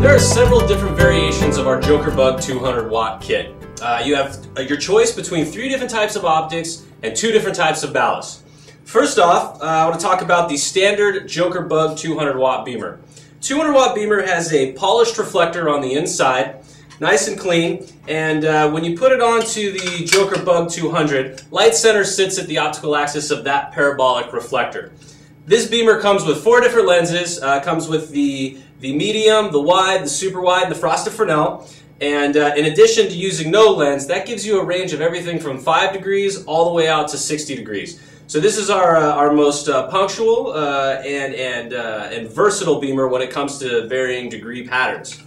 there are several different variations of our Joker Bug 200 watt kit. You have your choice between 3 different types of optics and 2 different types of ballast. First off, I want to talk about the standard Joker Bug 200 watt beamer. 200 watt beamer has a polished reflector on the inside, nice and clean, and when you put it onto the Joker Bug 200, light center sits at the optical axis of that parabolic reflector. This beamer comes with 4 different lenses. Comes with the medium, the wide, the super wide, and the frosted Fresnel. And in addition to using no lens, that gives you a range of everything from 5 degrees all the way out to 60 degrees. So this is our most punctual and versatile beamer when it comes to varying degree patterns.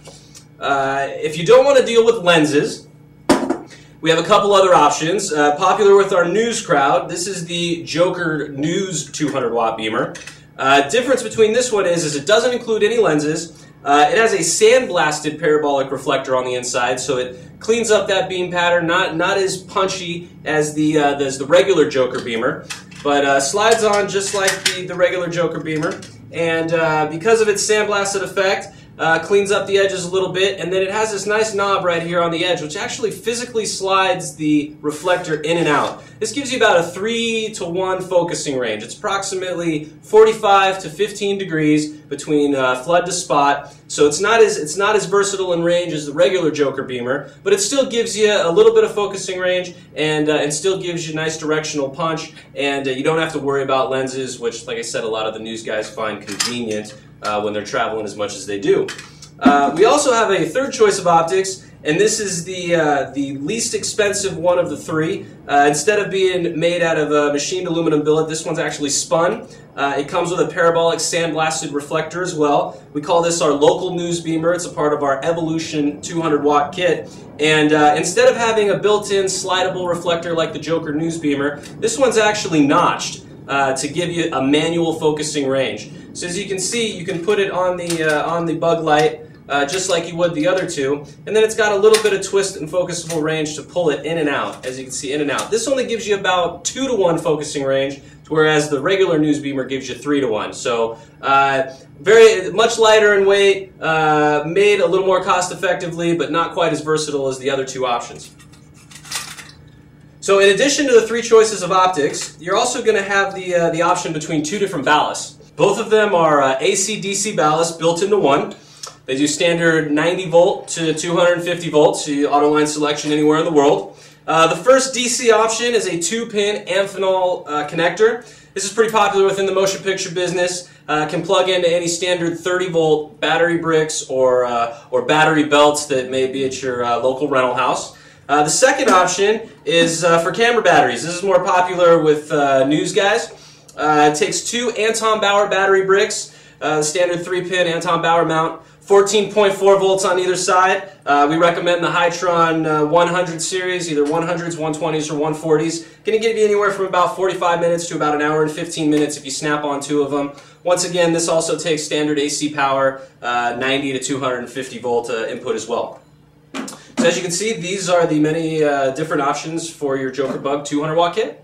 If you don't want to deal with lenses, we have a couple other options. Popular with our news crowd, this is the Joker News 200 watt beamer. Difference between this one is it doesn't include any lenses. It has a sandblasted parabolic reflector on the inside, so it cleans up that beam pattern, not as punchy as the regular Joker beamer, but slides on just like the regular Joker beamer. And because of its sandblasted effect, cleans up the edges a little bit, and then it has this nice knob right here on the edge which actually physically slides the reflector in and out. This gives you about a 3-to-1 focusing range. It's approximately 45 to 15 degrees between flood to spot, so it's not as versatile in range as the regular Joker beamer, but it still gives you a little bit of focusing range and still gives you nice directional punch, and you don't have to worry about lenses, which, like I said, a lot of the news guys find convenient when they're traveling as much as they do. We also have a third choice of optics, and this is the least expensive one of the 3. Instead of being made out of a machined aluminum billet, this one's actually spun. It comes with a parabolic sandblasted reflector as well. We call this our local news beamer. It's a part of our Evolution 200 watt kit. And instead of having a built-in slidable reflector like the Joker news beamer, this one's actually notched to give you a manual focusing range. So as you can see, you can put it on the bug light just like you would the other 2, and then it's got a little bit of twist and focusable range to pull it in and out, as you can see, in and out. This only gives you about 2-to-1 focusing range, whereas the regular news beamer gives you 3-to-1. So very much lighter in weight, made a little more cost effectively, but not quite as versatile as the other 2 options. So in addition to the 3 choices of optics, you're also going to have the option between 2 different ballasts. Both of them are AC-DC ballast built into one. They do standard 90 volt to 250 volts, so you auto line selection anywhere in the world. The first DC option is a 2-pin Amphenol connector. This is pretty popular within the motion picture business. Can plug into any standard 30 volt battery bricks or battery belts that may be at your local rental house. The second option is for camera batteries. This is more popular with news guys. It takes 2 Anton Bauer battery bricks, standard 3-pin Anton Bauer mount, 14.4 volts on either side. We recommend the Hytron 100 series, either 100s, 120s, or 140s. Going to give you anywhere from about 45 minutes to about an hour and 15 minutes if you snap on 2 of them. Once again, this also takes standard AC power, 90 to 250 volt input as well. So as you can see, these are the many different options for your Joker Bug 200 watt kit.